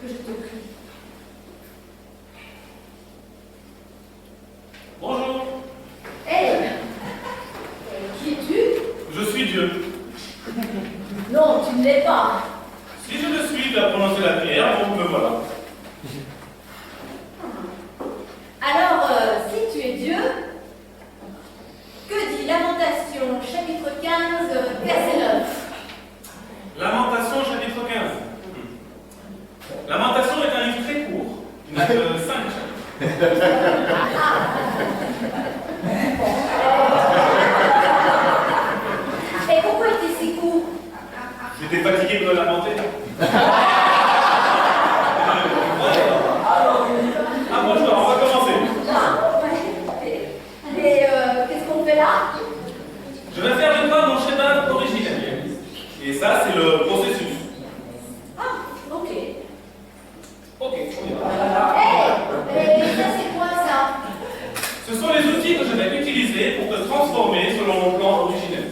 que je te prie. Bonjour. Hé, qui es-tu? Je suis Dieu. Non, tu ne l'es pas. Si je le suis, tu as prononcé la prière, donc me voilà. Alors, si tu es Dieu, que dit Lamentation, chapitre 15, verset 9? Lamentation, chapitre 15. Lamentation est un livre très court. Il n'a que 5 chapitres. Et pourquoi était si court? J'étais fatigué de me lamenter. Ah, bonjour, on va commencer. Et qu'est-ce qu'on fait là? Je vais faire de toi mon schéma originel. Et ça, c'est le processus. Ah, ok. Ok, on y va. Hé, et ça c'est quoi ça? Ce sont les outils que je vais utiliser pour te transformer selon mon plan originel.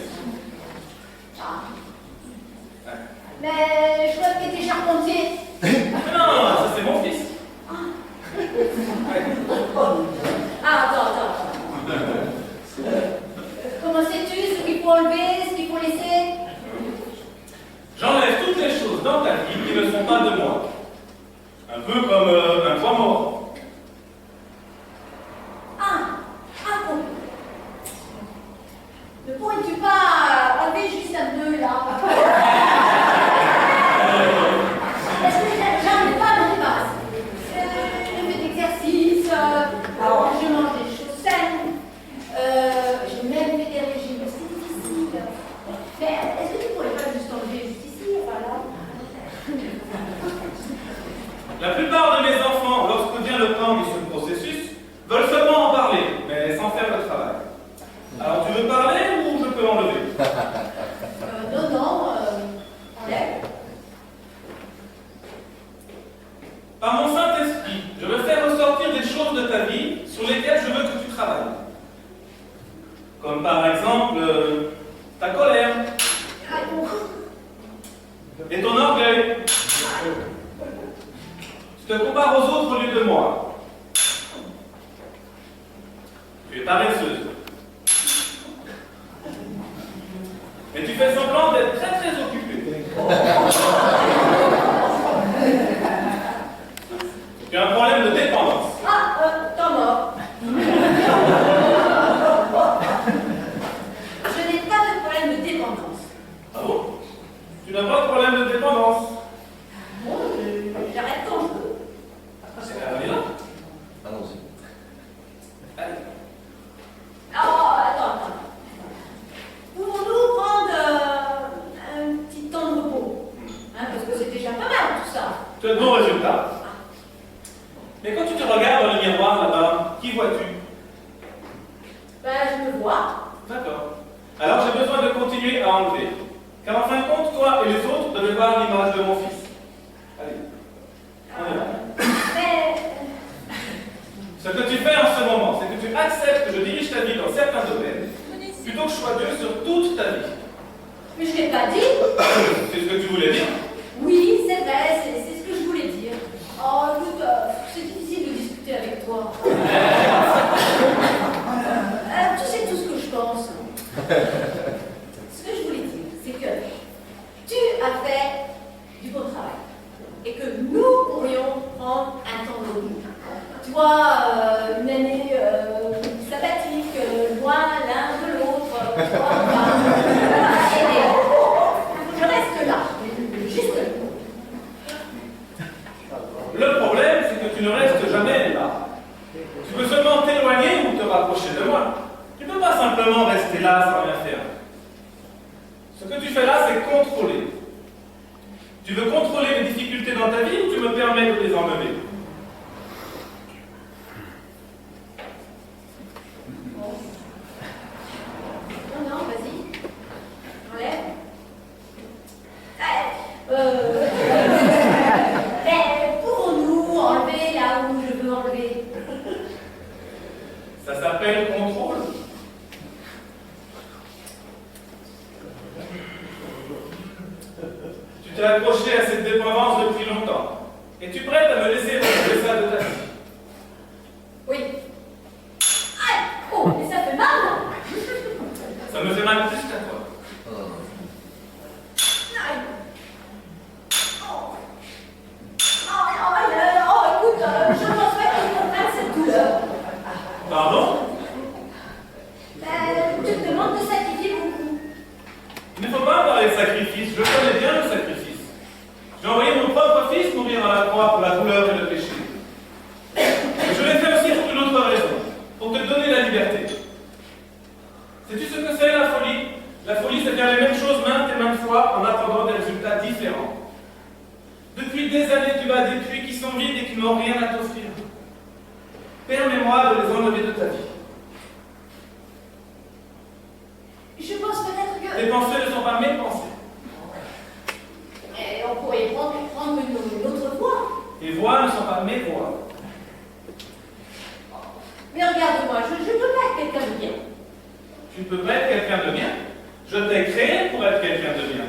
Ah. Mais je crois que tu étais charpentier. Mais non, ça c'est mon fils. Ah, attends. Comment sais-tu ce qu'il faut enlever, ce qu'il faut laisser? J'enlève toutes les choses dans ta vie qui ne sont pas de moi. Un peu comme un poids mort. Ah bon. Ne pourrais-tu pas enlever juste un peu là? Parce que j'arrive pas à me débarrasser. Je fais d'exercice, je mange des choses saines, j'ai même fait des régimes, c'est difficile. Mais est-ce que tu pourrais pas juste enlever juste ici, voilà? La plupart de mes enfants, lorsque vient le temps de ce processus, veulent seulement en parler, mais sans faire le travail. Alors tu veux parler ou je peux enlever? Non, enlève. Par mon Saint-Esprit, je veux faire ressortir des choses de ta vie sur lesquelles je veux que tu travailles. Comme par exemple, ta colère et ton orgueil. Tu te compares aux autres au lieu de moi. Tu es paresseuse. Mais tu fais semblant d'être très très occupée. Tu as un problème de dépendance. Temps mort. Je n'ai pas de problème de dépendance. Ah bon? Tu n'as pas de problème de dépendance. Bon, j'arrête quand je veux. Allez là. Allons-y. Allez. Attends. Pouvons-nous prendre un petit temps de repos? Parce que c'est déjà pas mal tout ça. Tu as de bons résultats. Mais quand tu te regardes dans le miroir là-bas, qui vois-tu? Je me vois. D'accord. Alors j'ai besoin de continuer à enlever. Car en fin de compte, toi et les autres devaient voir l'image de mon fils. Allez. On y va. Mais Ce que tu fais en ce moment, c'est que tu acceptes que je dirige ta vie dans certains domaines, plutôt que je sois Dieu sur toute ta vie. je ne l'ai pas dit. C'est ce que tu voulais dire? Oui, c'est vrai, c'est ce que je voulais dire. Oh, écoute, c'est difficile de discuter avec toi. Tu sais tout ce que je pense. Ce que je voulais dire, c'est que tu as fait du bon travail et que nous pourrions prendre un temps de repos. Tu vois, une année sabbatique, loin l'un de l'autre, tu vois, je reste là, juste là. Le problème, c'est que tu ne restes jamais là. Tu peux seulement t'éloigner ou te rapprocher de moi. Tu ne peux pas simplement rester là sans rien faire. Ce que tu fais là, c'est contrôler. Tu veux contrôler les difficultés dans ta vie ou tu me permets de les enlever? Non, vas-y. Enlève. Mais pouvons-nous enlever là où je veux enlever? Ça s'appelle contrôle. Tu t'es accroché à cette dépendance depuis longtemps. Es-tu prête à me laisser retrouver ça de ta vie? Oui. Aïe! Oh, mais ça fait mal! Ça me fait mal plus qu'à toi. Aïe! Oh! Oh, écoute, je pense pas que tu comprennes cette douleur. Pardon? Tu te demandes de sacrifier beaucoup. Il ne faut pas parler de sacrifice, je connais bien le sacrifice. J'ai envoyé mon propre fils mourir à la croix pour la douleur et le péché. Mais je l'ai fait aussi pour une autre raison, pour te donner la liberté. Sais-tu ce que c'est la folie? La folie, c'est faire les mêmes choses maintes et maintes fois en attendant des résultats différents. Depuis des années, tu as des puits qui sont vides et qui n'ont rien à t'offrir. Permets-moi de les enlever de ta vie. Je pense peut-être que... Tes pensées ne sont pas mes pensées. Et on pourrait prendre une autre voie. Tes voix ne sont pas mes voix. Mais regarde-moi, je peux pas être quelqu'un de bien. Tu ne peux pas être quelqu'un de bien. Je t'ai créé pour être quelqu'un de bien.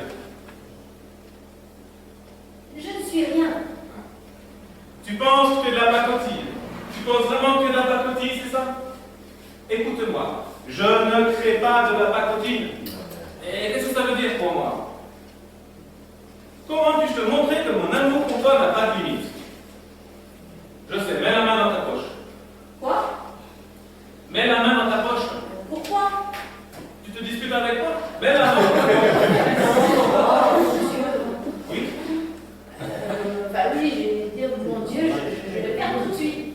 Je ne suis rien. Tu penses que tu es de la pacotille. Tu penses vraiment que tu es de la pacotille, c'est ça? Écoute-moi, je ne crée pas de la pacotille. Et qu'est-ce que ça veut dire pour moi? Comment puis-je te montrer que mon amour pour toi n'a pas de limite? Je sais, mets la main dans ta poche. Quoi? Mets la main dans ta poche. Pourquoi? Tu te disputes avec moi? Mets la main dans ta poche. Oui? Bah oui, je vais dire, mon Dieu, je vais le perdre tout de suite.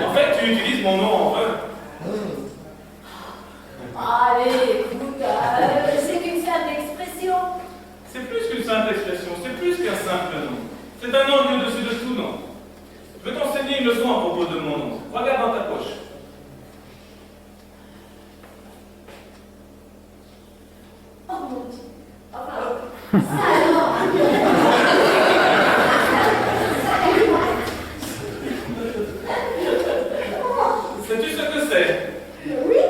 En fait, tu utilises mon nom en vain. Allez, écoute, c'est qu'une simple expression. C'est plus qu'une simple expression, c'est plus qu'un simple nom. C'est un nom lieu dessus de tout nom. Je vais t'enseigner une leçon à propos de mon nom. Regarde dans ta poche. Oh mon Dieu. Enfin, ça alors. Sais-tu ce que c'est? Oui.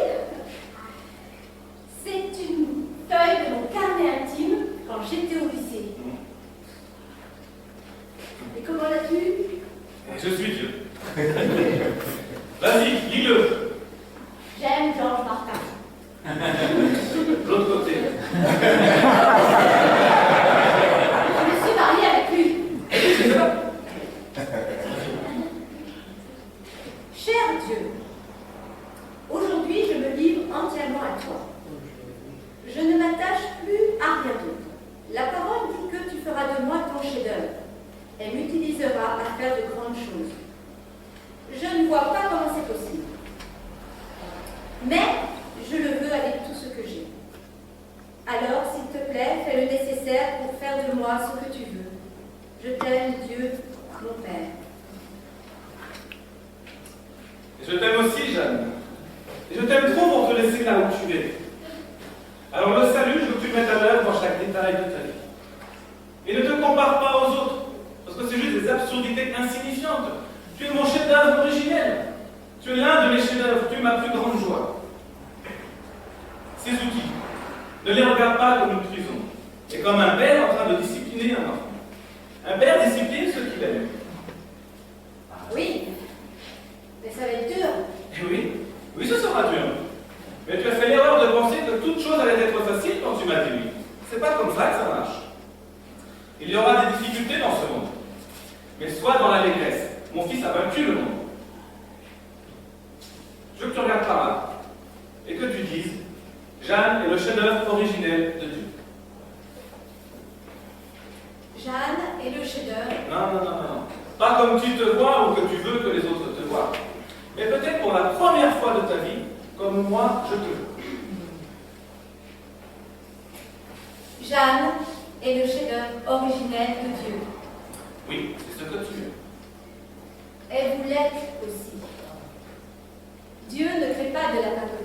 C'est une feuille de mon carnet intime quand j'étais au lycée. Et comment l'as-tu? Je suis Dieu. Vas-y, lis-le. J'aime Georges Martin. L'autre côté. Je me suis mariée avec lui. Cher Dieu, aujourd'hui je me livre entièrement à toi. Je ne m'attache plus à rien d'autre. La parole dit que tu feras de moi ton chef-d'œuvre. Elle m'utilisera à faire de grandes choses. Je ne vois pas comment c'est possible. Mais je le veux avec tout ce que j'ai. Alors, s'il te plaît, fais le nécessaire pour faire de moi ce que tu veux. Je t'aime, Dieu, mon Père. Et je t'aime aussi, Jeanne. Et je t'aime trop pour te laisser là où tu es. Alors le salut, je veux que tu mettes à l'œuvre dans chaque détail de ta vie. Et ne te compare pas aux autres, parce que c'est juste des absurdités insignifiantes. Tu es mon chef-d'œuvre originel. Tu es l'un de mes chefs-d'œuvre, tu es ma plus grande joie. Ces outils, ne les regarde pas comme une prison, mais comme un père en train de discipliner un enfant. Un père discipline ceux qu'il aime. Ah oui, mais ça va être dur. Eh oui, oui, ce sera dur. Mais tu as fait l'erreur de penser que toute chose allait être facile quand tu m'as dit oui. C'est pas comme ça que ça marche. Il y aura des difficultés dans ce monde. Mais sois dans l'allégresse. Mon fils a vaincu le monde. Je veux que tu regardes par là et que tu dises Jeanne est le chef-d'œuvre originel de Dieu. Jeanne est le chef-d'œuvre. Non, non, non, non. Pas comme tu te vois ou que tu veux que les autres te voient. Mais peut-être pour la première fois de ta vie, comme moi, je te veux. Jeanne est le chef-d'œuvre originel de Dieu. Oui, c'est ce que tu es. Et vous l'êtes aussi. Dieu ne crée pas de la pâte